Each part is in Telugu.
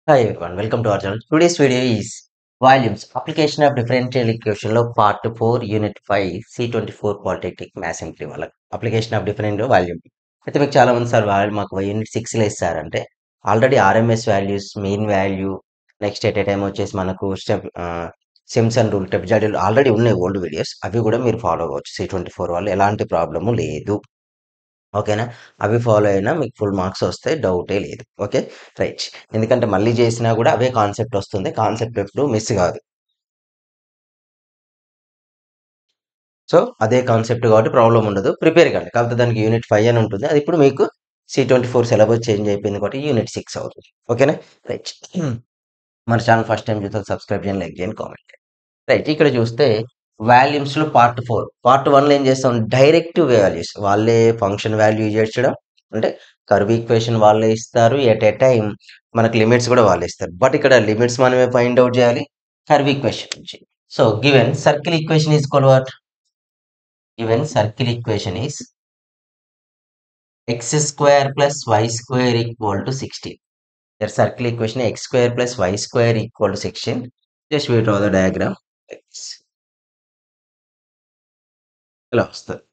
Hi everyone, welcome to our channel. Today's video is volumes application of differential equation లో part 4 unit 5 C24 polytechnic maths simply వాళ్ళ అప్లికేషన్ ఆఫ్ డిఫరెంట్ వాల్యూమ్ అయితే మీకు చాలా మంది సార్ వాళ్ళు మాకు యూనిట్ 6 లో ఇస్తారంటే already RMS values main value next at a time వచ్చేసి మనకు స్టెప్ సిమ్సన్ రూల్ టెప్జాడిల్ ఆల్రెడీ ఉన్నాయి ఓల్డ్ వీడియోస్ అవి కూడా మీరు ఫాలో అవ్వచ్చు C24 వాళ్ళు ఎలాంటి ప్రాబ్లము లేదు ఓకేనా అవి ఫాలో అయినా మీకు ఫుల్ మార్క్స్ వస్తాయి డౌటే లేదు ఓకే రైట్ ఎందుకంటే మళ్ళీ చేసినా కూడా అవే కాన్సెప్ట్ వస్తుంది కాన్సెప్ట్ ఎప్పుడు మిస్ కాదు సో అదే కాన్సెప్ట్ కాబట్టి ప్రాబ్లం ఉండదు ప్రిపేర్ కండి కాకపోతే దానికి యూనిట్ 5 అని ఉంటుంది అది ఇప్పుడు మీకు C24 సిలబస్ చేంజ్ అయిపోయింది కాబట్టి యూనిట్ 6 అవుతుంది ఓకేనా రైట్ మన ఛానల్ ఫస్ట్ టైం చూస్తే సబ్స్క్రైబ్ చేయండి లైక్ చేయండి కామెంట్ రైట్ ఇక్కడ చూస్తే వాల్యూమ్స్ లో పార్ట్ 1 లో ఏం చేస్తాం డైరెక్ట్ వాల్యూస్ వాళ్ళే ఫంక్షన్ వాల్యూ చేర్చడం అంటే కర్వ్ ఈక్వేషన్ వాళ్ళే ఇస్తారు ఎట్ ఏ టైం మనకి లిమిట్స్ కూడా వాళ్ళే ఇస్తారు బట్ ఇక్కడ లిమిట్స్ మనమే ఫైండ్ అవుట్ చేయాలి కర్వ్ ఈక్వేషన్ నుంచి so given circle equation is equal what given circle equation is x square plus y square equal to 16 the circle equation x square plus y square equal to 16 just we draw the diagram X. ఇలా వస్తుంది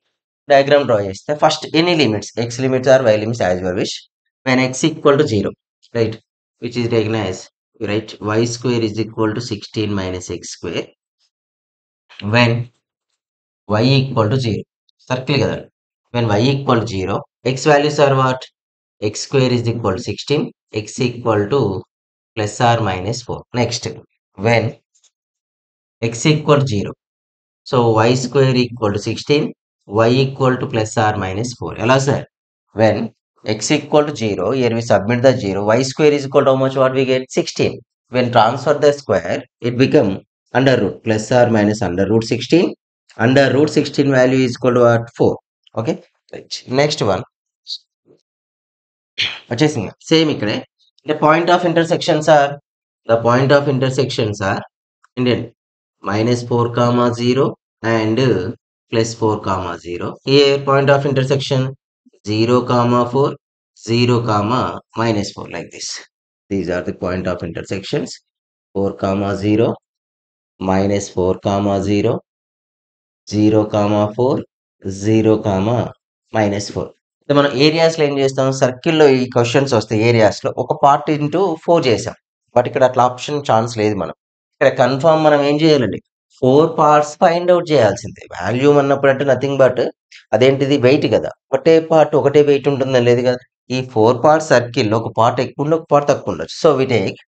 డయాగ్రామ్ డ్రా చేస్తే first any limits X limits or Y limits as your wish when X equal to 0 right which is taken as right Y square is equal to 16 minus X square when Y equal to 0 circle కదా when Y equal to 0 X values are what X square is equal to 16 X equal to plus or minus 4 next when X equal to 0 so y square equal to 16, y equal to plus or minus 4. Hello, sir. When x equal to 0, here we submit the 0, y square is equal to how much what we get? 16. When transfer the square, it become under root plus or minus under root 16. Under root 16 value is equal to what? 4. Okay. Right. Next one. వచ్చేసింది సేమ్ ఇక్కడే the point of intersections are Indian minus 4 comma 0 and plus 4 comma 0 here point of intersection 0 comma 4 0 comma minus 4 like this these are the point of intersections 4 comma 0 minus 4 comma 0 0 comma 4 0 comma minus 4 అయితే మనం ఏరియాస్ లో ఏం చేస్తాం సర్కిల్లో ఈ క్వశ్చన్స్ వస్తాయి ఏరియాస్ లో ఒక పార్ట్ ఇంటూ 4 చేసాం బట్ ఇక్కడ అట్లా ఆప్షన్ ఛాన్స్ లేదు మనం ఇక్కడ కన్ఫర్మ్ మనం ఏం చేయాలండి 4 పార్ట్స్ ఫైండ్ అవుట్ చేయాల్సిందే వాల్యూమ్ అన్నప్పుడు అంటే నథింగ్ బట్ అదేంటిది వెయిట్ కదా ఒకటే పార్ట్ ఒకటే వెయిట్ ఉంటుందని లేదు కదా ఈ 4 పార్ట్ సర్కిల్ ఒక పార్ట్ ఎక్కువ ఉండి ఒక పార్ట్ తక్కువ ఉండొచ్చు so we take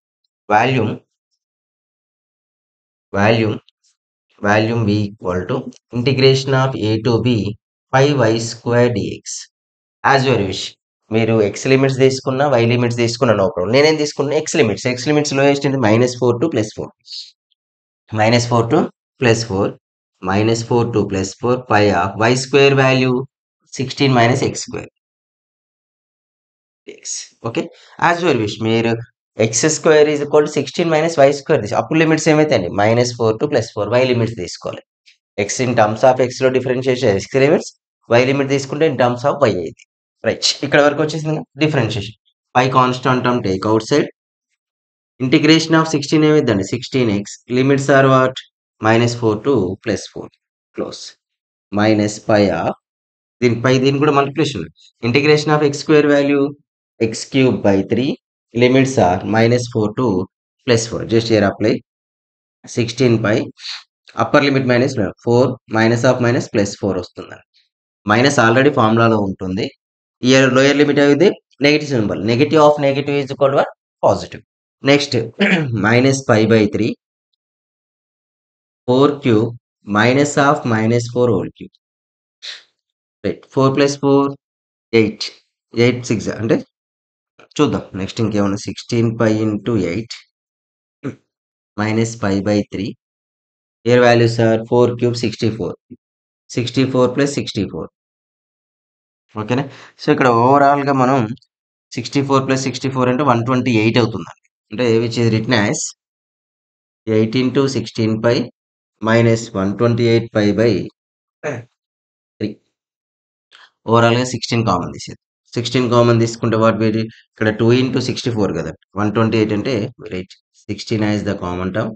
volume volume volume v equal to integration of a to b 5y square dx as your wish మీరు ఎక్స్ లిమిట్స్ తీసుకున్నా వై లిమిట్స్ తీసుకున్నా నో ప్రాబ్లం నేనేం తీసుకున్నా ఎక్స్ లిమిట్స్ లోయెస్ట్ ఏంటి -4 to +4 -4 to +4 -4 to +4 pi of Y square value 16 minus X square X okay as your wish మీరు X square is equal to 16 minus why square తీసి అప్పుడు లిమిట్స్ ఏమైతాయండి -4 టు +4 వై లిమిట్స్ తీసుకోవాలి X in terms of X లో differentiation x limits y limit తీసుకుంటే ఇన్ టర్మ్స్ ఆఫ్ వై అయింది రైట్ ఇక్కడ వరకు వచ్చేసింది differentiation pi constant term take out side integration of 16 ఏమైందండి 16x limits are what -4 to +4 close minus pi of దీని కూడా multiplication integration of X square value x cube by 3 limits are -4 to +4 just here apply 16 pi upper limit -4 minus of minus +4 వస్తుందండి మైనస్ ఆల్రెడీ ఫార్ములాలో ఉంటుంది ఇయర్ లోయర్ లిమిట్ అయితే negative symbol negative of negative is equal to positive next -π/3 4 cube minus of -4 whole cube right 4 + 4 8 8 6 అంటే చూద్దాం నెక్స్ట్ ఇంకేమన్నా 16π × 8 -π/3 ఇయర్ వాల్యూస్ ఆర్ 4 క్యూబ్ 64 64 + 64 ఓకేనా సో ఇక్కడ ఓవరాల్ గా మనం 64 + 64 అంటే 128 అవుతుందండి అంటే which is written as 8 × 16π -128π/3 overall గా 16 కామన్ తీసేది 16 కామన్ తీసుకుంటే వాట్ వెరీ ఇక్కడ 2 ఇంటూ 64 కదా 128 అంటే wait 16 as the common term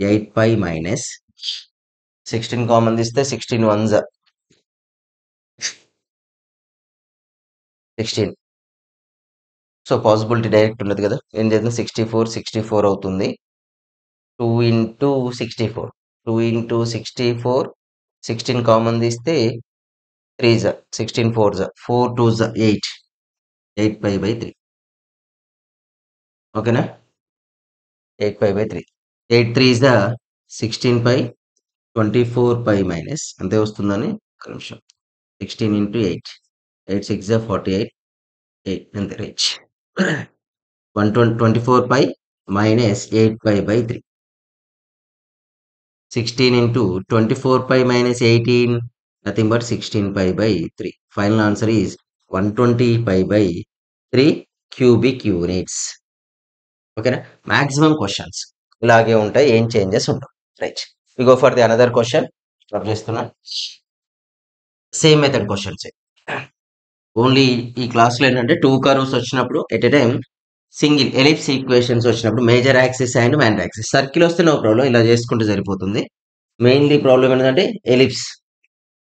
8 pi minus 16 common తీస్తే 16 వన్స్ 16 సో పాసిబిలిటీ డైరెక్ట్ ఉండదు కదా ఏం చేద్దాం 64 అవుతుంది 2 ఇంటూ 64 2 ఇంటూ 64 16 కామన్ తీస్తే 3 జా 16 4 జా 4 2 జా 8 పై బై 3 ఓకేనా 8 pi by 3 8 3 is the 16 pi 24 pi minus అంతే వస్తుందని ఒక నిమిషం 16 ఇంటూ 8 8 6 జా 48 8 అంతే right 124 pi minus 8 pi by 3 16 into 24 pi minus 18, nothing but 16 pi by 3. Final answer is 120 pi by 3 cubic units. ఓకేనా మాక్సిమం క్వశ్చన్స్ ఇలాగే ఉంటాయి ఏం చేంజెస్ ఉండవు right we go for the another question drop చేస్తున్నా సేమ్ మెథడ్ క్వశ్చన్స్ ఓన్లీ ఈ క్లాస్లో ఏంటంటే 2 కర్వ్స్ వచ్చినప్పుడు at a time single ellipse equations వచ్చినప్పుడు major axis and minor axis circle వస్తే నో ప్రాబ్లం ఇలా చేసుకుంటే సరిపోతుంది మెయిన్లీ ప్రాబ్లం ఏంటంటే ellipse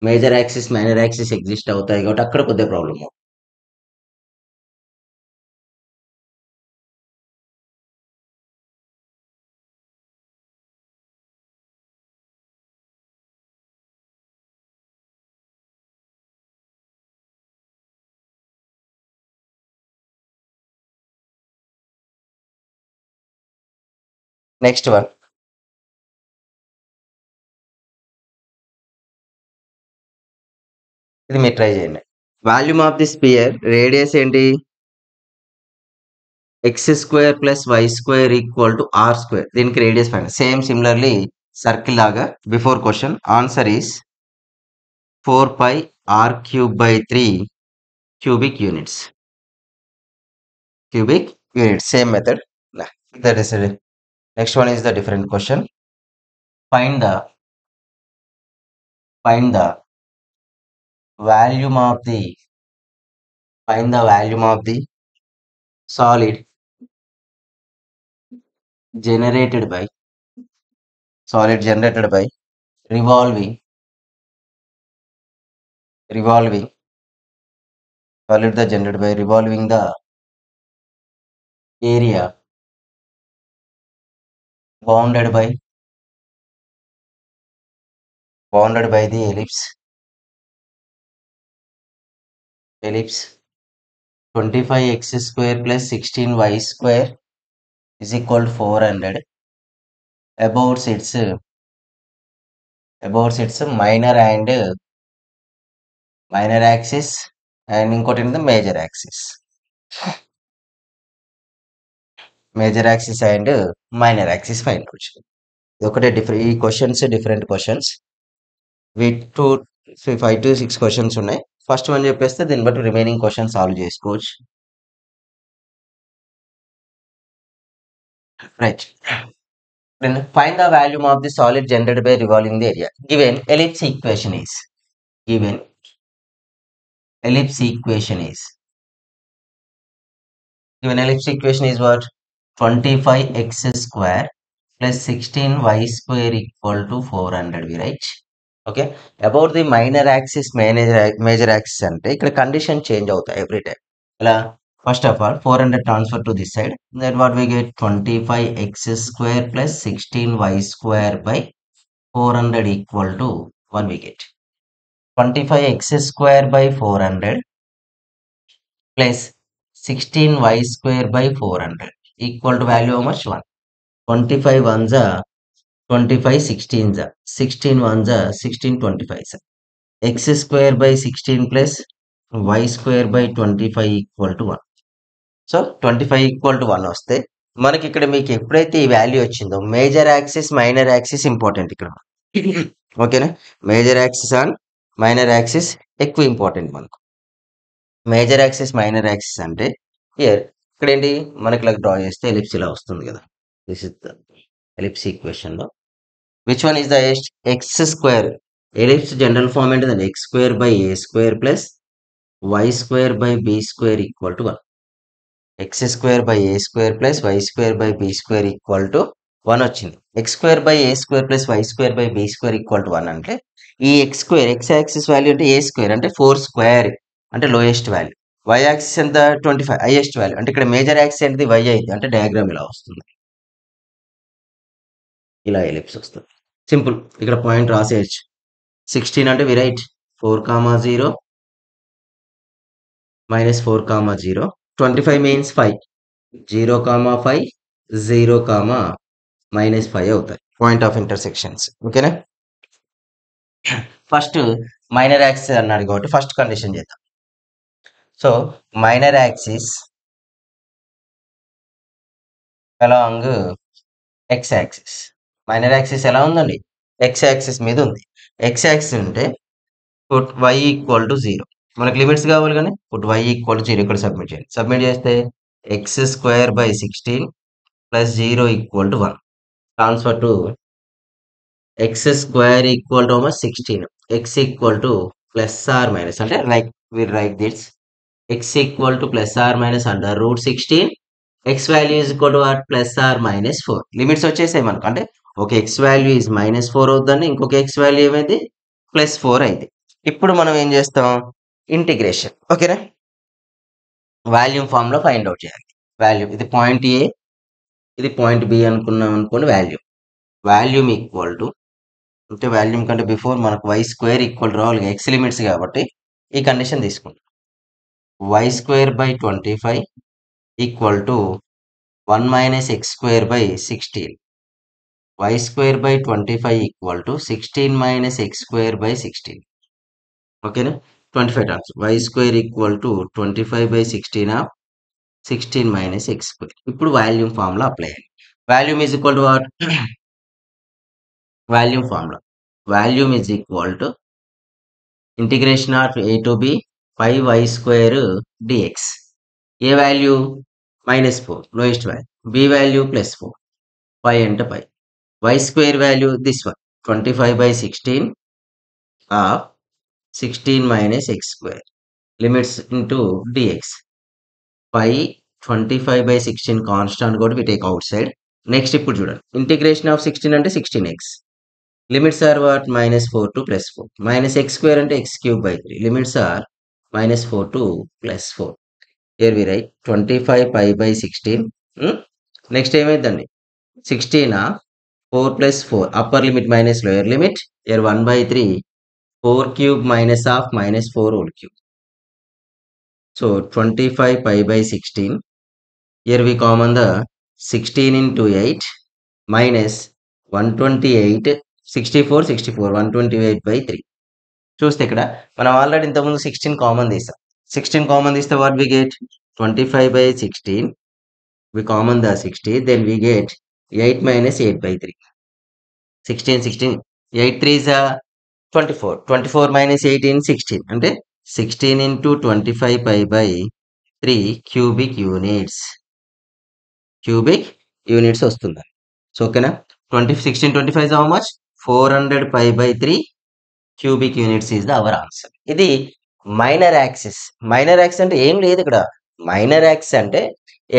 major axis minor axis exist అవుతాయి కాబట్టి అక్కడ కొద్దిగా ప్రాబ్లమ్ నెక్స్ట్ వన్ ఇది మీరు ట్రై చేయండి volume of the sphere radius ఏంటి X square plus why square equal to R square దీనికి radius find same similarly circle లాగా before question answer is 4 pi R cube by 3 cubic units same method that is it. Next one is the different question find the volume of the solid generated by revolving solid the generated by revolving the area bounded by the ellipse 25x square plus 16y square is equal to 400 about its minor axis and ఇంకోటి ఏంటంటే major axis and minor axis find out చేయాలి ఇది ఒకటే డిఫరెంట్ ఈ క్వశ్చన్స్ డిఫరెంట్ క్వశ్చన్స్ వీటి 5 to 6 క్వశ్చన్స్ ఉన్నాయి ఫస్ట్ వన్ చెప్పేస్తే దీన్ని బట్టి రిమైనింగ్ క్వశ్చన్ సాల్వ్ చేసుకోవచ్చు right then find the volume of the solid generated by revolving the area given ellipse equation is what 25x square plus 16y square equal to 400 we write okay about the minor axis major axis ante ikkada condition change అవుతాయి every time ఇలా first of all 400 transfer to this side then what we get 25x square plus 16y square by 400 equal to 1 we get 25x square by 400 plus 16y square by 400 equal to value how much 1 25 ones are 25 16s are 16 ones are 16 25s are x square by 16 plus y square by 25 equal to 1 so 25 equal to 1 వస్తే మనకి ఇక్కడ మీకు ఎప్పుడైతే ఈ వాల్యూ వచ్చిందో major axis minor axis important ఇక్కడ ఓకేనా major axis and minor axis ఎక్కువ ఇంపార్టెంట్ మనకు మేజర్ యాక్సిస్ మైనర్ యాక్సిస్ అంటే హియర్ ఇక్కడ ఏంటి మనకి ఇలా డ్రా చేస్తే ఎలిప్స్ ఇలా వస్తుంది కదా this is the ellipse equation లో which one is the X square ellipse general form ఏంటిదండి X square by A square plus why square by B square equal to 1. X square by A square plus why square by B square equal to 1 వచ్చింది. X square by A square plus why square by B square equal to 1 అంటే ఈ X square X axis value అంటే ఏ స్క్వేర్ అంటే 4 స్క్వేర్ అంటే లోయెస్ట్ వాల్యూ. వై యాక్సిస్ ఎంత 25 హైయెస్ట్ వాల్యూ అంటే ఇక్కడ మేజర్ యాక్సిస్ ఏంటిది వై అయింది అంటే డయాగ్రామ్ ఇలా వస్తుంది. ఇలా ఎలిప్స్ వస్తుంది. సింపుల్. ఇక్కడ పాయింట్ రాసేయచ్చు. 16 అంటే వి రైట్ 4, 0 minus 4, 0. 25 means 5. 0, 5, 0, minus 5 అవుతాయి. Point of intersections. ఓకేనా? ఫస్ట్ మైనర్ యాక్సిస్ అన్నాడు కాబట్టి ఫస్ట్ కండిషన్ చేద్దాం. So minor axis along X axis. Minor axis ఎలా ఉందండి? ఎక్స్ యాక్సిస్ మీద ఉంది. ఎక్స్ యాక్సిస్ ఉంటే పుట్ y ఈక్వల్ టు 0. మనకు లిమిట్స్ కావాలి కానీ పుట్ y ఈక్వల్ టు 0 ఇక్కడ సబ్మిట్ చేయండి. సబ్మిట్ చేస్తే X square by 16 plus 0 equal to 1. Transfer to X square equal to 16. X equal to plus or minus అంటే like we write this X equal to plus or minus under root 16. X value is equal to what plus or minus 4. Limits వచ్చేసాయి మనకు. అంటే ఒక ఎక్స్ వాల్యూ ఈజ్ -4 అవుతుందండి, ఇంకొక ఎక్స్ వాల్యూ ఏమైంది +4 అయింది. ఇప్పుడు మనం ఏం చేస్తాం? ఇంటిగ్రేషన్. ఓకేనా? వాల్యూమ్ ఫామ్ లో ఫైండ్ అవుట్ చేయాలి. వాల్యూమ్ ఇది పాయింట్ ఏ, ఇది పాయింట్ బి అనుకున్నాం అనుకోండి. వాల్యూమ్ ఈక్వల్ టు అంటే వాల్యూమ్ కంటే బిఫోర్ మనకు వై స్క్వేర్ ఈక్వల్ రావాలి ఎక్స్ లిమిట్స్ కాబట్టి ఈ కండిషన్ తీసుకుంటాం. Y square by 25 equal to 1 minus X square by 16. Y square by 25 equal to 16 minus X square by 16. ఓకేనా? 25 terms. Y square equal to 25 by 16 of 16 minus X square. ఇప్పుడు వాల్యూమ్ ఫార్ములా అప్లై అయ్యాలి. Volume is equal to what? Volume formula. Volume is equal to integration of A to B pi Y square DX. A value -4 lowest value, B value +4, pi అంటే pi. Y square value this one 25 by 16 of 16 minus X square. Limits into DX. Pi 25 by 16 constant కూడా we take out side. Next ఇప్పుడు చూడండి ఇంటిగ్రేషన్ ఆఫ్ 16 అంటే 16x. Limits are what -4 to +4. Minus X square అంటే x³ by 3. Limits are -4 to +4. Here we write 25 pi by 16. Next ఏమైందండి 16 4 + 4 upper limit minus lower limit. Here 1/3 4³ minus of -4 whole cube. So 25 pi by 16. Here we common the 16 into 8 minus 128 64 64 128 by 3. చూస్తే ఇక్కడ మనం ఆల్రెడీ ఇంతకుముందు 16 కామన్ తీసాం. 16 కామన్ తీస్తే what we get 25 by 16. We common the 60, then we get 8 minus 8 by 3. 16 16 8 3s are 24. 24 minus 18 16 అంటే 16 into 25 pi by 3 cubic units. Cubic units వస్తుంది. సో ఓకేనా? 16 25 is how much? 400 pi by 3 cubic units is the our answer. ఇది మైనర్ యాక్సిస్. మైనర్ యాక్సిస్ అంటే ఏం లేదు ఇక్కడ. మైనర్ యాక్సిస్ అంటే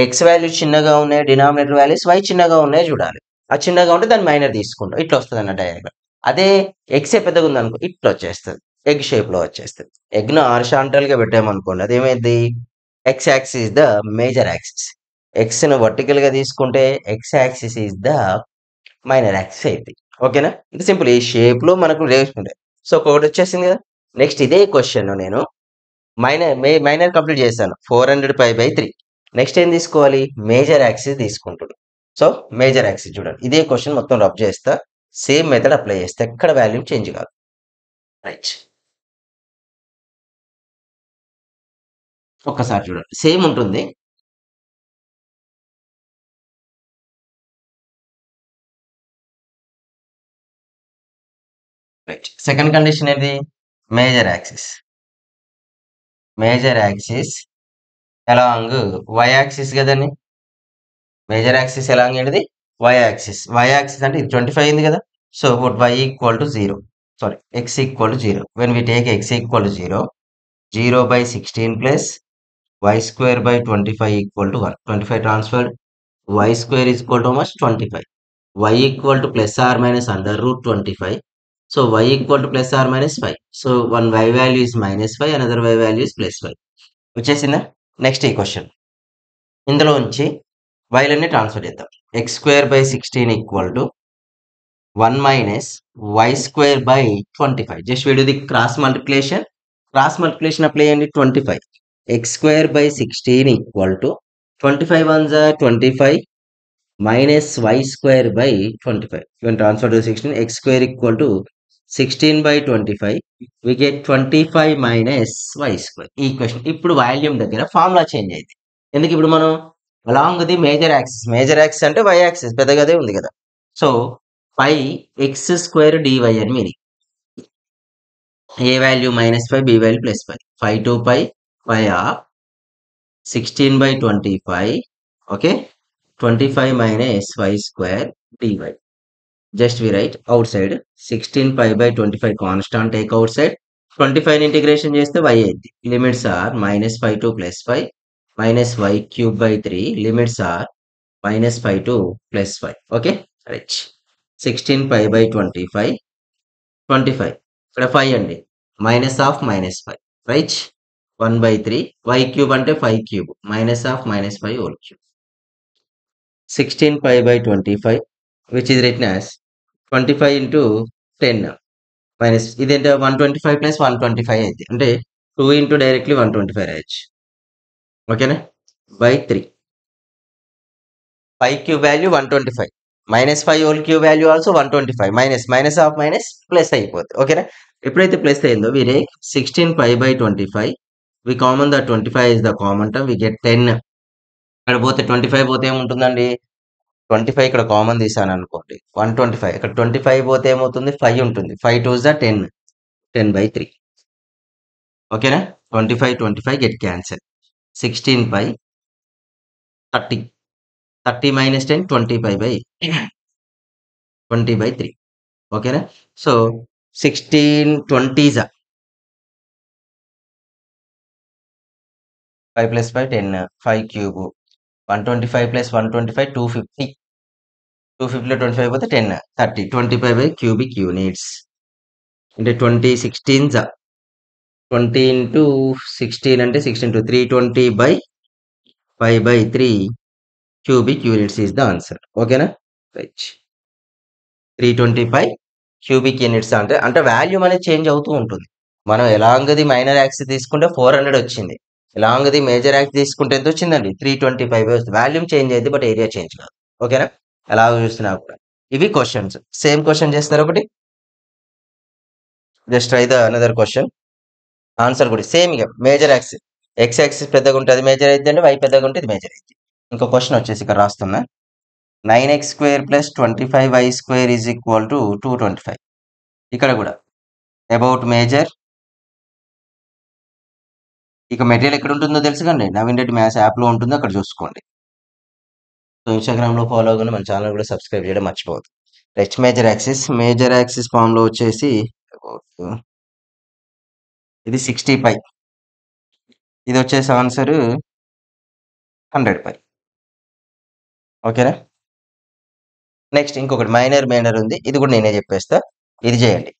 ఎక్స్ వాల్యూ చిన్నగా ఉన్నాయి, డినామినేటర్ వాల్యూస్ వై చిన్నగా ఉన్నాయి చూడాలి. ఆ చిన్నగా ఉంటే దాన్ని మైనర్ తీసుకుంటాం. ఇట్లా వస్తుంది అన్న డయాగ్రామ్. అదే ఎక్స్ పెద్దగా ఉంది అనుకో ఇట్లా వచ్చేస్తుంది, ఎగ్ షేప్ లో వచ్చేస్తుంది. ఎగ్ ను హారిజాంటల్ గా పెట్టామనుకోండి అదేమైంది X axis is the major axis. X ను వర్టికల్ గా తీసుకుంటే X axis is the minor axis అయింది. ఓకేనా? ఇది సింపుల్. ఈ షేప్ లో మనకు నేర్చుకుంటే సో ఒకటి వచ్చేసింది కదా. నెక్స్ట్ ఇదే క్వశ్చన్ నేను మైనర్ కంప్లీట్ చేశాను 400 pi by 3. నెక్స్ట్ ఏం తీసుకోవాలి? మేజర్ యాక్సిస్ తీసుకుంటున్నాను. సో మేజర్ యాక్సిస్ చూడండి ఇదే క్వశ్చన్ మొత్తం రబ్ చేస్తా, సేమ్ మెథడ్ అప్లై చేస్తే ఎక్కడ వాల్యూ చేంజ్ కాదు. రైట్, ఒక్కసారి చూడండి సేమ్ ఉంటుంది. రైట్, సెకండ్ కండిషన్ ఏంటి? Major axis. Major axis along y axis కదండి. మేజర్ యాక్సిస్ ఎలాంగ్ ఏంటిది? Y axis. వై యాక్సిస్ అంటే ఇది 25 అయింది కదా. So y equal to 0, sorry x equal to 0. When we take x equal to 0 0/16 plus y square by 25 equal to 1. 25 transferred. Y square is equal to how much? 25. Y equal to plus or minus under root 25. So y equal to plus or minus 5. So one y value is minus 5, another y value is plus 5. వచ్చేసిందా? నెక్స్ట్ ఈ క్వశ్చన్. ఇందులో నుంచి వైలన్నీ ట్రాన్స్ఫర్ చేద్దాం. X square by 16 equal to 1 minus y square by 25. Just we do the cross multiplication. Cross multiplication apply చేయండి 25. X square by 16 equal to 25 ones are 25 minus y square by 25. When transfer to 16, x square equal to 16 by 25. We get 25 minus y square. ఈ క్వశ్చన్ ఇప్పుడు వాల్యూమ్ దగ్గర ఫార్ములా చేంజ్ అయింది. ఎందుకు ఇప్పుడు మనం along the major axis. Major axis అంటే y యాక్సిస్ పెద్దగాదే ఉంది కదా. సో 5x square dy అని meaning. a value minus 5, b value plus 5. 5 to pi, 5 of 16 by 25. Okay. 25 minus y square dy. Just we write outside 16 pi by 25 constant take outside. 25 integration చేస్తే y అయింది. Limits are minus 5 to plus 5 minus y cube by 3. Limits are minus 5 to plus 5. Okay. Right. 16 pi by 25. 25 ఇక్కడ 5 అండి. Minus of minus 5 right. 1/3 y cube అంటే 5 cube minus of minus 5 whole cube. 16 pi by 25 which is written as 25 into 10 minus ఇదేంటే 125 ప్లస్ 125 అయింది. అంటే 2 into డైరెక్ట్లీ 125 రాయొచ్చు. ఓకేనా. By 3 5 cube value 125 minus 5 whole cube value also 125 minus of minus plus అయిపోతుంది. ఓకేనా. ఎప్పుడైతే ప్లస్ అయిందో we take 16 pi by 25. We common the 25 is the common term. We get 10. ఇక్కడ పోతే 25 పోతే ఏముంటుందండి? 25 ఇక్కడ కామన్ తీసాను అనుకోండి 125. ఇక్కడ 25 పోతే ఏమవుతుంది? 5 ఉంటుంది. 5 2s ద 10. 10/3. ఓకేనా. 25 గెట్ క్యాన్సల్. 16 pi 30. 30 minus 10 20/3. ఓకేనా. So 16 20s 5 plus 5 10 5 cube 125 plus 125 250. 250లో 25 పోతే 10 30 25 by cubic units. అంటే 20 16s 20 into 16 అంటే 16 to 320 by 5/3 cubic units is the answer. ఓకేనా. రైట్. 325 cubic units అంటే వాల్యూమ్ అనేది చేంజ్ అవుతూ ఉంటుంది. మనం ఎలాంగది మైనర్ యాక్సిస్ తీసుకుంటే 400 వచ్చింది. ఎలాంగది మేజర్ యాక్సిస్ తీసుకుంటే ఎంత వచ్చిందండి? 325 వస్తుంది. వాల్యూమ్ చేంజ్ అయింది బట్ ఏరియా చేంజ్ కాదు. ఓకేనా. ఎలా చూస్తున్నా కూడా ఇవి క్వశ్చన్స్. సేమ్ క్వశ్చన్ చేస్తారు ఒకటి. Just try the another question. Answer కూడా సేమ్. ఇక మేజర్ యాక్సిస్ ఎక్స్ యాక్సిస్ పెద్దగా ఉంటుంది మేజర్ అయితే అంటే వై పెద్దగా ఉంటుంది మేజర్ అయితే. ఇంకో క్వశ్చన్ వచ్చేసి ఇక్కడ రాస్తున్నా. 9x square plus 25y square is equal to 225. ఇక్కడ కూడా అబౌట్ మేజర్. ఇక మెటీరియల్ ఎక్కడ ఉంటుందో తెలుసు కండి. నవీన్ రెడ్డి మ్యాథ్స్ యాప్లో ఉంటుందో అక్కడ చూసుకోండి. సో ఇన్స్టాగ్రామ్లో ఫాలో అవ్వగానే మన ఛానల్ కూడా సబ్స్క్రైబ్ చేయడం మర్చిపోవద్దు. నెక్స్ట్ మేజర్ యాక్సిస్ ఫామ్లో వచ్చేసి ఇది 60 పై. ఇది వచ్చేసి ఆన్సర్ 100 పై. ఓకేనా. నెక్స్ట్ ఇంకొకటి మైనర్ ఉంది. ఇది కూడా నేనే చెప్పేస్తా. ఇది చేయండి.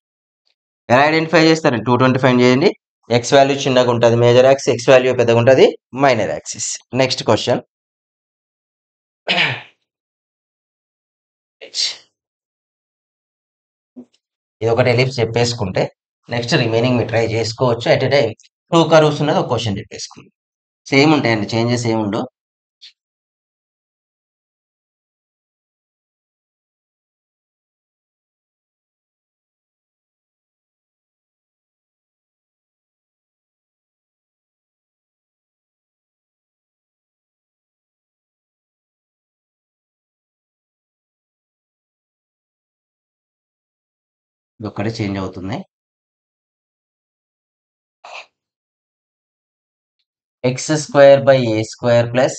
ఎలా ఐడెంటిఫై చేస్తారు? 225 చేయండి. ఎక్స్ వాల్యూ చిన్నగా ఉంటుంది మేజర్ యాక్సిస్, ఎక్స్ వాల్యూ పెద్దగా ఉంటుంది మైనర్ యాక్సిస్. Next question. ఇది ఒకటి ఎలిప్స్ చెప్పేసుకుంటే నెక్స్ట్ రిమైనింగ్ మీరు ట్రై చేసుకోవచ్చు. అట్ ఎ టైం 2 కర్వ్స్ ఉన్నది ఒక క్వశ్చన్ చెప్పేసుకుంది. సేమ్ ఉంటాయండి, చేంజెస్ ఏమి ఉండవు. ఇది ఒక్కటే చేంజ్ అవుతుంది. X square by A square plus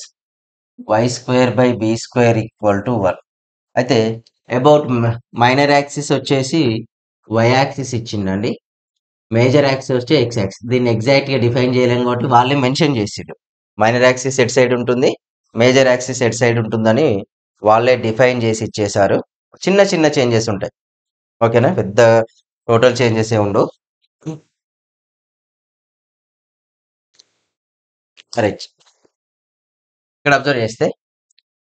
why square by B square equal to 1. అయితే అబౌట్ మైనర్ యాక్సిస్ వచ్చేసి వై యాక్సిస్ ఇచ్చిందండి. మేజర్ యాక్సిస్ వచ్చి ఎక్స్ యాక్సిస్. దీన్ని ఎగ్జాక్ట్‌గా డిఫైన్ చేయలేను కాబట్టి వాళ్ళే మెన్షన్ చేసిండ్రు. మైనర్ యాక్సిస్ ఎటు సైడ్ ఉంటుంది, మేజర్ యాక్సిస్ ఎటు సైడ్ ఉంటుందని వాళ్ళే డిఫైన్ చేసి ఇచ్చేశారు. చిన్న చిన్న చేంజెస్ ఉంటాయి. ఓకేనా? పెద్ద టోటల్ చేంజెస్ ఏమి ఉండవు. రైట్. ఇక్కడ అబ్జర్వ్ చేస్తే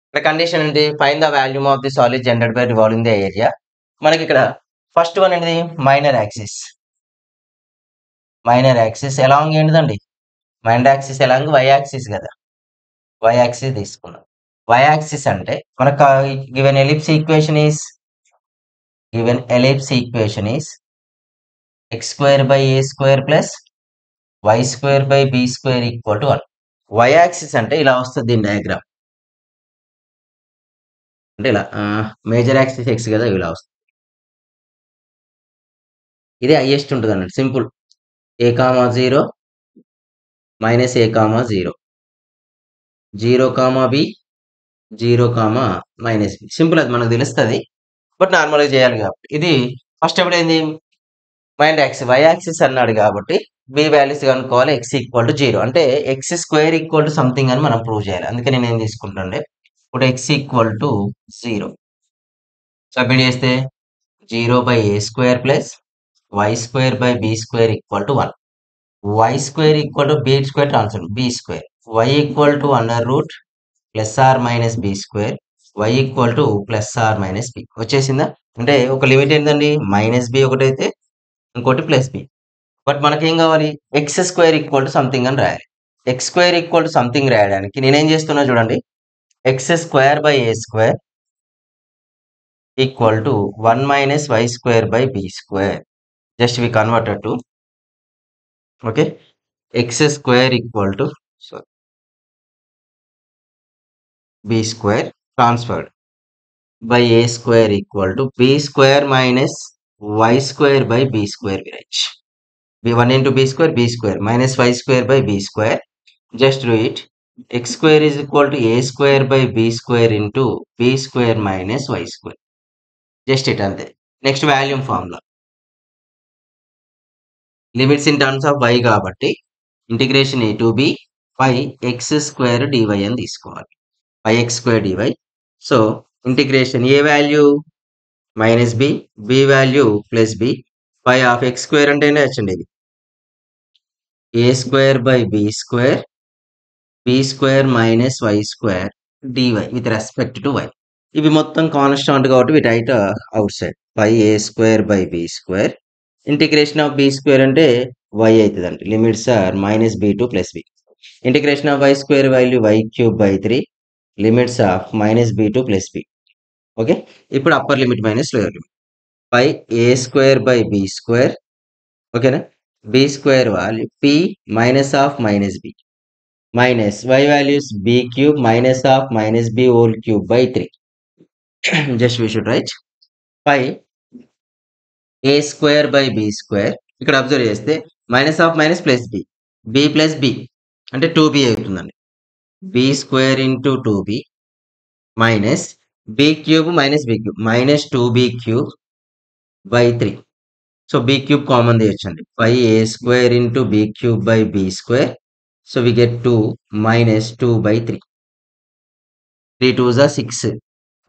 ఇక్కడ కండిషన్ ఏంటి? Find the volume of the solid generated by revolving the area. మనకి ఇక్కడ ఫస్ట్ వన్ ఏంటిది? Minor axis. Minor axis along ఏంటిదండి? Minor axis along Y axis కదా. వై యాక్సిస్ తీసుకున్నాం. వై యాక్సిస్ అంటే మనకు given ellipse equation is X square by A square plus why square by B square equal to 1. Y axis అంటే ఇలా వస్తుంది దీని డయాగ్రామ్. అంటే ఇలా మేజర్ యాక్సిస్ ఎక్స్ కదా, ఇలా వస్తుంది. ఇది హైయెస్ట్ ఉంటుంది అన్నట్టు. Simple. A comma 0 minus A comma 0, 0 comma B, 0 comma minus B. Simple, అది మనకు తెలుస్తుంది. బట్ నార్మల్గా చేయాలి కాబట్టి ఇది ఫస్ట్ ఎప్పుడు ఏంది? Minor axis. వై యాక్సిస్ అన్నాడు కాబట్టి బి వాల్యూస్ కనుక్కోవాలి. ఎక్స్ ఈక్వల్ టు 0 అంటే X square equal to something అని మనం ప్రూవ్ చేయాలి. అందుకే నేను ఏం తీసుకుంటానంటే ఇప్పుడు ఎక్స్ ఈక్వల్ టు 0 సబ్మిట్ చేస్తే 0 by A square plus why square by B square equal to 1. Y square equal to b square transfer b square. Y equal to under root plus or minus b square. Y equal to plus or minus b వచ్చేసిందా? అంటే ఒక లిమిట్ ఏంటండి? మైనస్ బి ఒకటైతే ఇంకోటి ప్లస్ బి. బట్ మనకేం కావాలి? X square equal to something అని రాయాలి. X square equal to something రాయడానికి నేనేం చేస్తున్నా చూడండి. X square by A square equal to 1 minus why square by B square. Just we converted to okay. X square equal to b square transferred by a square equal to b square minus y square by b square we write. b1 into b square minus y square by b square. Just do it. X square is equal to a square by b square into b square minus y square. Just it ante. Next volume formula. Limits in terms of y కాబట్టి integration a to b by x square dy అని తీసుకోవాలి. by x square dy. So integration a value minus B, B value plus B, pi of X square అంటే వచ్చండి ఇది A square by B square, B square minus why square DY with respect to Y. ఇవి మొత్తం కాన్స్టాంట్ కాబట్టి వీటి right out side. Pi A square by B square integration of B square అంటే వై అవుతుంది అండి. Limits are minus B to plus B. Integration of Y square value Y cube by 3 limits of minus B to plus B. Okay. ఇప్పుడు upper limit minus lower limit pi A square by B square. ఓకేనా? B square value pi minus of minus B minus Y values B cube minus of minus B whole cube by 3. Just we should write pi A square by B square. ఇక్కడ అబ్జర్వ్ చేస్తే minus of minus plus B, B plus B అంటే 2b అవుతుందండి. B square into 2b minus B cube minus B cube minus 2b cube by 3. So B cube common తీయొచ్చండి. Pi A square into B cube by B square. So we get 2 minus 2 by 3. 3 2 జా 6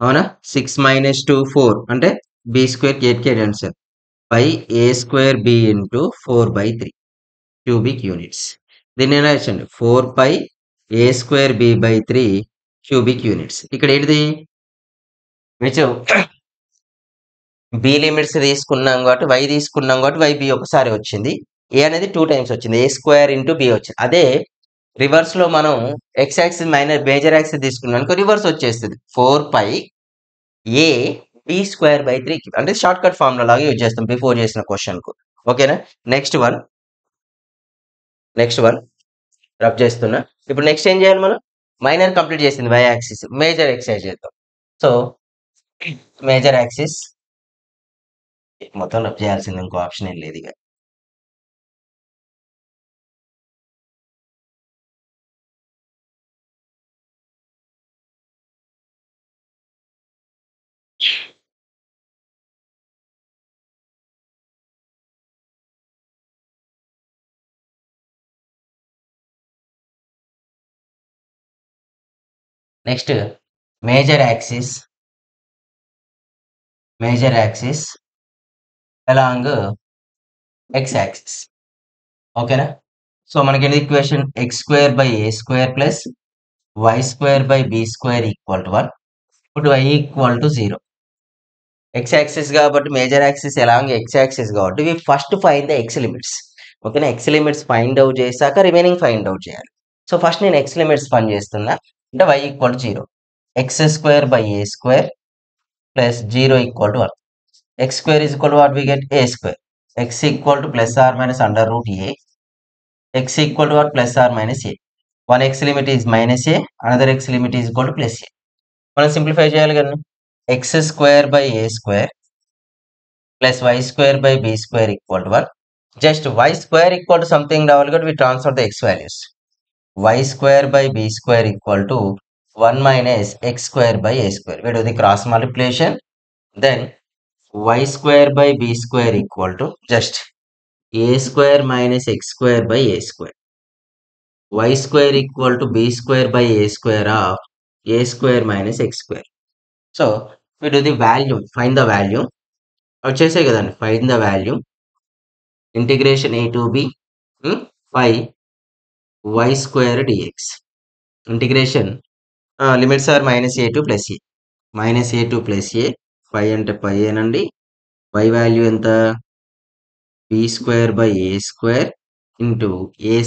అవునా? 6 మైనస్ 2 4 అంటే బి స్క్వేర్ కేట్ answer. Pi A square B into 4 by 3 cubic units. దీన్ని ఎలా ఇచ్చండి? 4 pi A square B by 3 cubic units. ఇక్కడ ఏంటిది? విచ్ బి లిమిట్స్ తీసుకున్నాం కాబట్టి వై తీసుకున్నాం కాబట్టి వై బి ఒకసారి వచ్చింది. ఏ అనేది 2 టైమ్స్ వచ్చింది. ఏ స్క్వేర్ ఇంటూ బి వచ్చింది. అదే రివర్స్ లో మనం X axis minus major axis తీసుకున్నాం అనుకో రివర్స్ వచ్చేస్తుంది. 4 pi A B square by 3 అంటే షార్ట్ కట్ ఫార్ములా లాగా యూజ్ చేస్తాం బిఫోర్ చేసిన క్వశ్చన్ కు. ఓకేనా? నెక్స్ట్ వన్ రబ్ చేస్తున్నా. ఇప్పుడు నెక్స్ట్ ఏం చేయాలి మనం? మైనర్ కంప్లీట్ చేసింది వై యాక్సిస్, మేజర్ ఎక్సైజ్ చేద్దాం. సో మేజర్ యాక్సిస్ మొత్తం రబ్ చేయాల్సింది, ఇంకో ఆప్షన్ ఏం లేదు ఇక. Next major axis along X axis. ఓకేనా? సో మనకి equation x² + a² plus y² / b² = 1. ఇప్పుడు y = 0. ఎక్స్ యాక్సిస్ కాబట్టి major axis along X axis కాబట్టి we first find the X limits. ఓకేనా? ఎక్స్ లిమిట్స్ ఫైండ్ అవుట్ చేశాక రిమైనింగ్ ఫైండ్ అవుట్ చేయాలి. సో ఫస్ట్ నేను ఎక్స్ లిమిట్స్ ఫైండ్ చేస్తున్నా. అంటే y = 0. x² / a² plus 0 = 1. x² = what we get? a². x = ± √a. x = what? ± a. One x limit is -a, another x limit is equal to +a. మనం సింప్లిఫై చేయాలి కదా. x² / a² plus y² / b² = 1. Just y² = something రావాలి కాబట్టి we transfer the x values. y² / b² = 1 - x² / a². We do the cross multiplication. Then y² / b² = just a² - x² / a². y² = b² / a² of a² - x². So we do the value. Find the value. వచ్చేసాయి కదండి. Find the value. Integration a to b 5 y² dx. Integration limits are -a to +a. -a to +a. 5 అంటే 5 ఏనండి. y వాల్యూ ఎంత? b² / a² into a²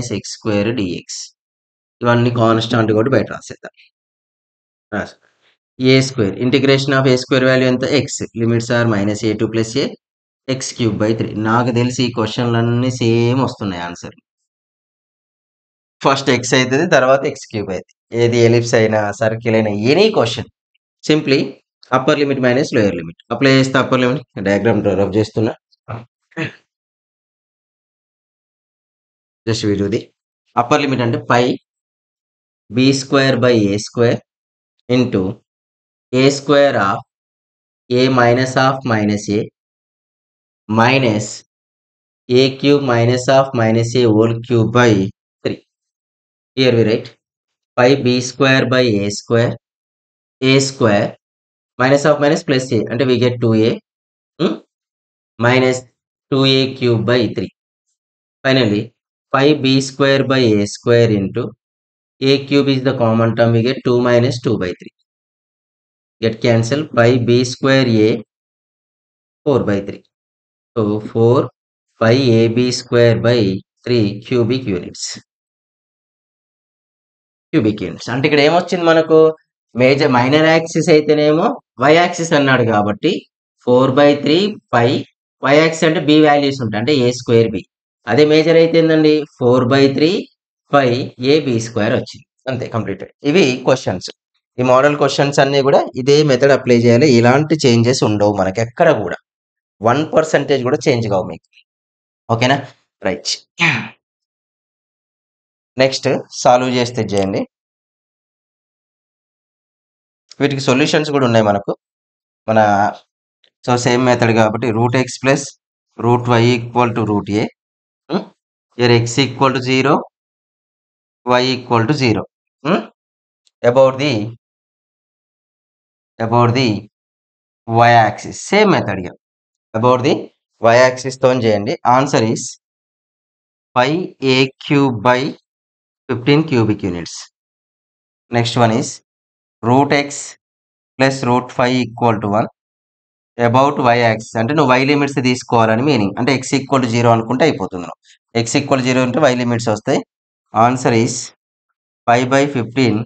- x² dx. ఇవన్నీ కాన్స్టాంట్ కూడా బయట రాసేద్దాం. a². Integration of a² value ఎంత? x. Limits are -a to +a. x³ / 3. నాకు తెలిసి ఈ క్వశ్చన్లన్నీ సేమ్ వస్తున్నాయి ఆన్సర్. ఫస్ట్ x అవుతుంది, తర్వాత x³ అవుతుంది. ఏది ఎలిప్స్ అయినా సర్కిల్ అయినా any question simply upper limit minus lower limit apply చేస్తే అప్పర్ లిమిట్ డయాగ్రామ్ రబ్ చేస్తున్నా. జస్ట్ వీడియోది అప్పర్ లిమిట్ అంటే pi b² / a² into a² of a - of -a minus a³ - of -a whole cube by 3. Here we write pi b² / a² minus of minus plus a అంటే we get 2a minus 2a³ / 3. Finally 5b² / a² into a³ is the common term, we get 2 minus 2/3. Get cancel. 5b² a 4/3. So 4 5ab² / 3 cubic units. అంటే ఇక్కడ ఏమొచ్చింది మనకు? మేజర్ మైనర్ యాక్సిస్ అయితేనేమో y యాక్సిస్ అన్నాడు కాబట్టి 4/3 పై y యాక్సిస్ అంటే b వాల్యూస్ ఉంటాయి, అంటే a²b. అదే మేజర్ అయితే ఏందండి 4/3 పై ab² వచ్చింది. అంతే, కంప్లీటెడ్. ఇవి క్వశ్చన్స్. ఈ మోడల్ క్వశ్చన్స్ అన్ని కూడా ఇదే మెథడ్ అప్లై చేయాలి. ఇలాంటి చేంజెస్ ఉండవు మనకి ఎక్కడ కూడా. 1% కూడా చేంజ్ కావు మీకు. ఓకేనా? రైట్. నెక్స్ట్ సాల్వ్ చేస్తే చేయండి. వీటికి సొల్యూషన్స్ కూడా ఉన్నాయి మనకు. మన సో సేమ్ మెథడ్ కాబట్టి √x plus √y = √a. here x = 0, y = 0. about the y axis same method గా about the y axis తో చేయండి. Answer is 5a³ / 15 cubic units. Next one is √x plus √5 = 1. About y axis అంటే నువ్వు y లిమిట్స్ తీసుకోవాలని మీనింగ్. అంటే x = 0 అనుకుంటే అయిపోతుంది. x = 0 అంటే y లిమిట్స్ వస్తాయి. Answer is 5/15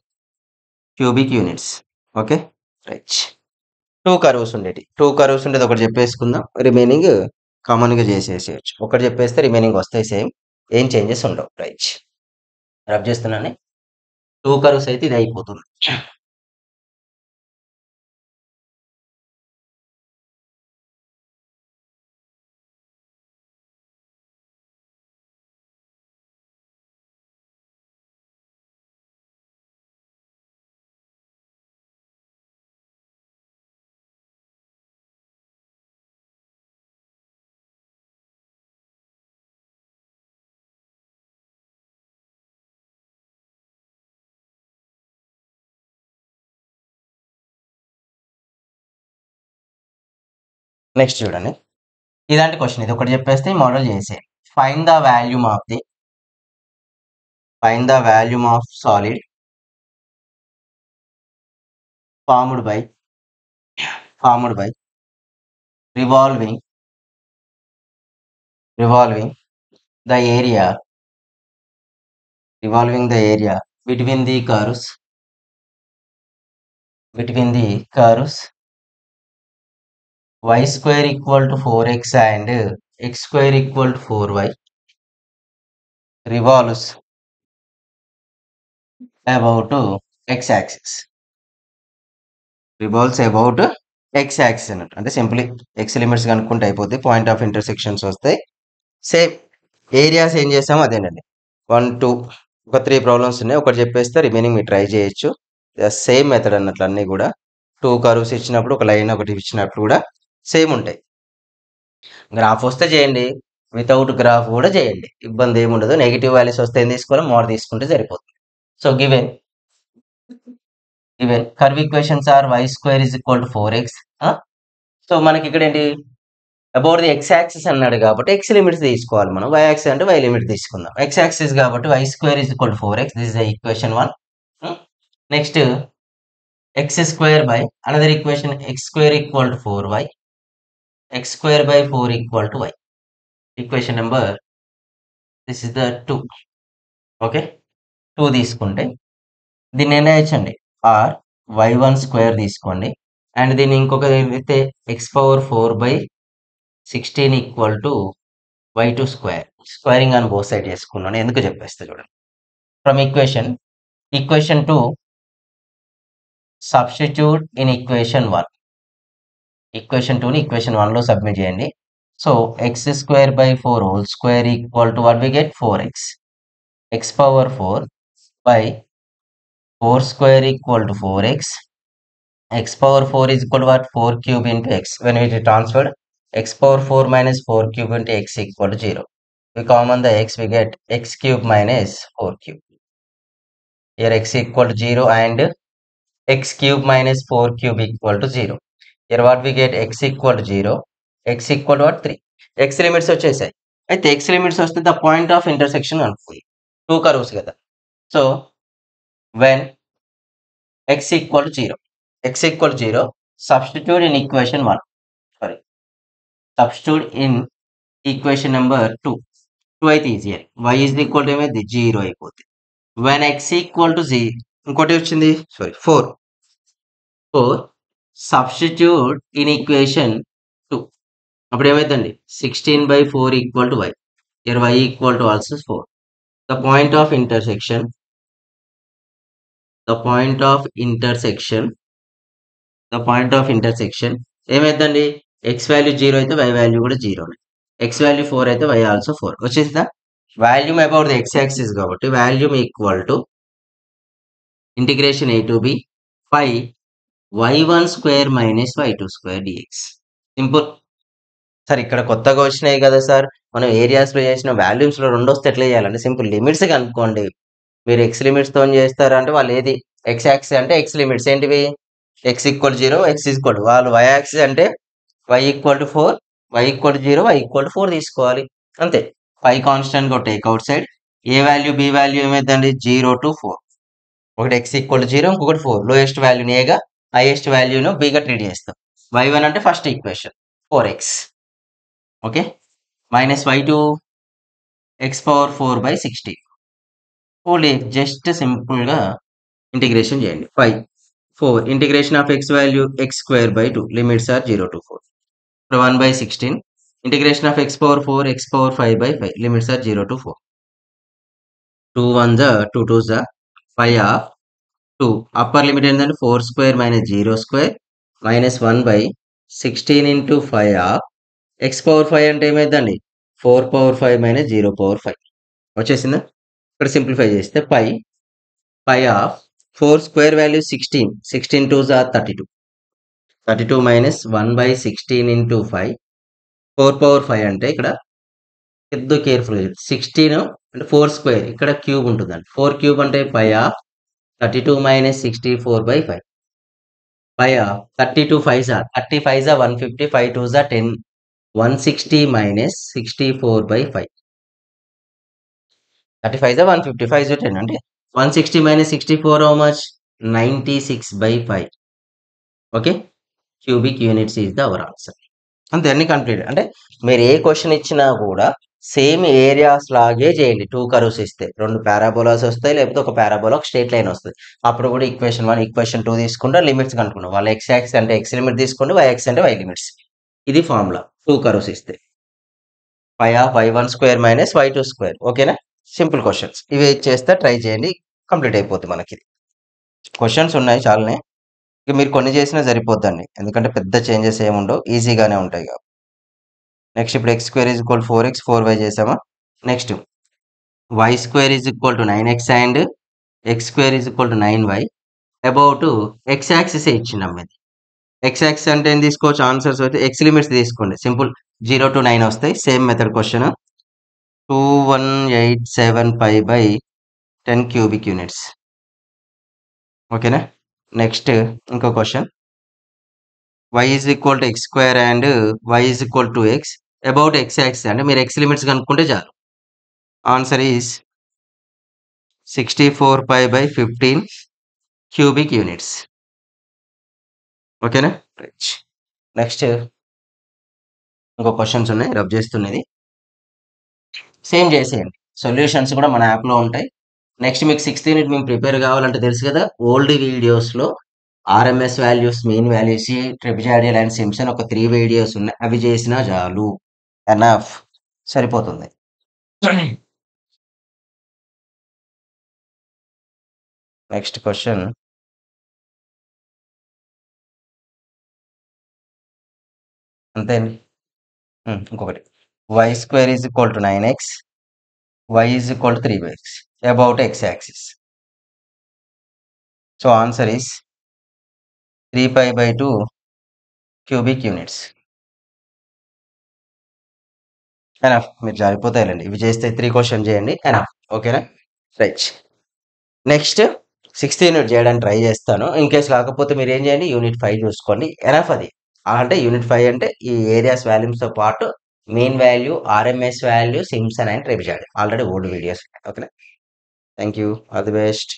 cubic units. Okay, right. 2 curves Undeti. 2 curves ఉండేది ఒకటి చెప్పేసుకుందాం. రిమైనింగ్ కామన్గా చేసేసేయచ్చు. ఒకటి చెప్పేస్తే రిమైనింగ్ వస్తాయి సేమ్, ఏం చేంజెస్ ఉండవు. రైట్, రబ్ చేస్తున్నాను. 2 కర్వ్స్ అయితే ఇది అయిపోతుంది. నెక్స్ట్ చూడండి, ఇలాంటి క్వశ్చన్ ఇది ఒకటి చెప్పేస్తే మోడల్ చేసే find the volume of solid formed by revolving the area between the curves y square equal to 4x and x square equal to 4y revolves about x axis అన్నట్టు. అంటే సింప్లీ ఎక్స్ లిమిట్స్ కనుక్కుంటే అయిపోద్ది, పాయింట్ ఆఫ్ ఇంటర్సెక్షన్స్ వస్తాయి. సేమ్ ఏరియాస్ ఏం చేస్తామో అదేనండి. 1 2 ఒక 3 ప్రాబ్లమ్స్ ఉన్నాయి, ఒకటి చెప్పేస్తే రిమైనింగ్ మీరు ట్రై చేయొచ్చు. సేమ్ మెథడ్ అన్నట్లు అన్నీ కూడా 2 కర్వ్స్ ఇచ్చినప్పుడు ఒక లైన్ ఒకటి ఇచ్చినప్పుడు కూడా సేమ్ ఉంటాయి. గ్రాఫ్ వస్తే చేయండి, వితౌట్ గ్రాఫ్ కూడా చేయండి, ఇబ్బంది ఏమి ఉండదు. నెగిటివ్ వాల్యూస్ వస్తే ఏం తీసుకోవాలి, మోడ్ తీసుకుంటే సరిపోతుంది. So given curve equations are y square is equal to 4x. సో మనకి ఇక్కడ ఏంటి, అబౌట్ ది ఎక్స్ యాక్సిస్ అన్నాడు కాబట్టి ఎక్స్ లిమిట్స్ తీసుకోవాలి మనం, y యాక్సిస్ అంటే y లిమిట్ తీసుకుందాం. ఎక్స్ యాక్సిస్ కాబట్టి y square is equal to 4x, this is the equation 1. Next x square by another equation x square equal to 4y, x square by 4 equal to y. Equation number this is the 2. Okay, 2 తీసుకుంటే దీన్ని ఏం రాయొచ్చండి, ఆర్ y1 స్క్వేర్ తీసుకోండి. అండ్ దీన్ని ఇంకొక అయితే x⁴/16 equal to y2 square. Squaring అని బోత్ సైడ్ చేసుకున్నాను, ఎందుకు చెప్పేస్తే చూడండి. From equation 2 substitute in equation 1. Equation 2ని ఈక్వేషన్ 1లో సబ్మిట్ చేయండి. So x²/4 whole square equal to what we get 4x. x⁴/4 square equal to 4x. x⁴ is equal to what, 4 cube into x. When it is transferred, x⁴ minus 4 cube into x equal to 0. We common the x, we get x cube minus 4 cube. Here x equal to 0 and x cube minus 4 cube equal to 0. Here what we get, x equal to 0, x equal to what, 3. x limits వచ్చేసాయి. అయితే x limits వస్తే the point of intersection అనుకోండి, 2 curves కదా. So when x equal to 0, substitute in equation 1. Substitute in equation number 2. 2 అయితే easier. y is equal to ఏమైంది, 0 అయిపోతుంది. When x equal to 0, ఇంకోటి వచ్చింది 4. Substitute in equation 2. అప్పుడు ఏమైందండి, 16/4 equal to y. Here y equal to also 4. The point of intersection ఏమైందండి, x వాల్యూ 0 అయితే y వాల్యూ కూడా 0, x వాల్యూ 4 అయితే y ఆల్సో 4 వచ్చేసిందా. Volume about the x axis కాబట్టి volume equal to integration a to b y1 square minus y2 square dx. Simple sir. ఇక్కడ కొత్తగా వచ్చినాయి కదా సార్, మనం ఏరియాస్లో చేసిన వాల్యూమ్స్లో 2 వస్తే ఎట్లా చేయాలంటే సింపుల్ లిమిట్స్ కనుక్కోండి. మీరు ఎక్స్ లిమిట్స్తో చేస్తారంటే వాళ్ళు ఏది ఎక్స్ యాక్సిస్ అంటే ఎక్స్ లిమిట్స్ ఏంటివి, x ఈక్వల్ 0, x ఈక్వల్, వాళ్ళు y యాక్సిస్ అంటే y equal to 4, y equal 0, y equal 4 తీసుకోవాలి అంతే. 5 కాన్స్టెంట్ గా టేక్ అవుట్ సైడ్, ఏ వాల్యూ బి వాల్యూ ఏమైందండి, 0 to 4. ఒకటి x ఈక్వల్ 0, ఇంకొకటి 4. లోయెస్ట్ వాల్యూని ఏగా, హైయెస్ట్ వాల్యూను బిగా ట్రీట్ చేస్తాం. y1 అంటే first equation 4x, okay, minus y2 x⁴/16. Only just simple గా ఇంటిగ్రేషన్ చేయండి. 5 4 integration of x value x²/2, limits are 0 to 4. 1/16 integration of x⁴ x⁴5/5, limits are 0 to 4. 2 1s 2 2s 5 of 2. Upper limit ఏంటంటే 4² minus 0² minus 1/16 into 5 of x⁴5 అంటే ఏమైందండి, 4⁴5 మైనస్ 0⁴5 వచ్చేసిందా. ఇక్కడ సింప్లిఫై చేస్తే 5 of 4 square value 16, 16 2s 32, 32 minus 1/16 into 5, 4⁴5 అంటే ఇక్కడ పెద్ద కేర్ఫుల్ 16 అంటే 4 స్క్వేర్, ఇక్కడ క్యూబ్ ఉంటుందండి. 4 క్యూబ్ అంటే 5 ఆఫ్ 32 మైనస్ 64/5, 5 32 5 30 5 150 5 2 10 160 minus 64/5 35 150 5 10 అంటే 160 minus 64 how much 96/5 okay cubic units is the our answer అంతే అన్ని కంప్లీట్ అంటే మీరు ఏ క్వశ్చన్ ఇచ్చినా కూడా సేమ్ ఏరియాస్ లాగే చేయండి 2 కర్వ్స్ ఇస్తే 2 పారాబోలాస్ వస్తాయి లేకపోతే ఒక పారాబోలా ఒక స్ట్రెయిట్ లైన్ వస్తుంది అప్పుడు కూడా ఈక్వేషన్ 1 ఈక్వేషన్ 2 తీసుకుంటే లిమిట్స్ కనుక్కున్నాం వాళ్ళ ఎక్స్ యాక్స్ అంటే ఎక్స్ లిమిట్ తీసుకోండి వై యాక్స్ అంటే వై లిమిట్స్ ఇది ఫార్ములా 2 కర్వ్స్ ఇస్తే y1 మైనస్ y2 ఓకేనా సింపుల్ క్వశ్చన్స్ ఇవి చేస్తే ట్రై చేయండి కంప్లీట్ అయిపోతుంది మనకి క్వశ్చన్స్ ఉన్నాయి చాలానే ఇక మీరు కొన్ని చేసినా సరిపోద్దండి ఎందుకంటే పెద్ద చేంజెస్ ఏమి ఉండవు ఈజీగానే ఉంటాయి కాబట్టి నెక్స్ట్ ఇప్పుడు x² is equal 4x 4y చేసామా next y² is equal to 9x and x² is equal to 9y about x axis ఇచ్చినాం ఇది x యాక్సిస్ అంటే ఏం తీసుకోవచ్చు ఆన్సర్స్ అయితే x లిమిట్స్ తీసుకోండి సింపుల్ 0 to 9 వస్తాయి same method question 2187/10 cubic units ఓకేనా నెక్స్ట్ ఇంకో question y is equal to x² and y is equal to x about x axis అంటే మీరు x లిమిట్స్ కనుక్కుంటే చాలు ఆన్సర్ ఈజ్ 64/15 క్యూబిక్ యూనిట్స్ ఓకేనా నెక్స్ట్ ఇంకో క్వశ్చన్స్ ఉన్నాయి రబ్ చేస్తున్నది సేమ్ చేసేయండి సొల్యూషన్స్ కూడా మన యాప్లో ఉంటాయి నెక్స్ట్ మీకు 6th యూనిట్ మేము ప్రిపేర్ కావాలంటే తెలుసు కదా ఓల్డ్ వీడియోస్లో RMS values mean values trapezoidal and Simpson ఒక 3 వీడియోస్ ఉన్నాయి అవి చేసినా చాలు ఎనఫ్ సరిపోతుంది నెక్స్ట్ క్వశ్చన్ అంతే అండి ఇంకొకటి y² is equal to 9x y is equal to 3x about x axis so answer is 3π/2 cubic units enough మీరు జారిపోతాయిలండి ఇవి చేస్తే 3 క్వశ్చన్ చేయండి ఎనఫ్ ఓకేనా రైట్ నెక్స్ట్ 6th యూనిట్ చేయడానికి ట్రై చేస్తాను ఇన్ కేస్ కాకపోతే మీరు ఏం చేయండి యూనిట్ 5 చూసుకోండి ఎనఫ్ అది అంటే యూనిట్ 5 అంటే ఈ ఏరియాస్ వాల్యూమ్స్తో పాటు mean value RMS value Simpson and trapezoidal already old videos ఓకేనా thank you all the best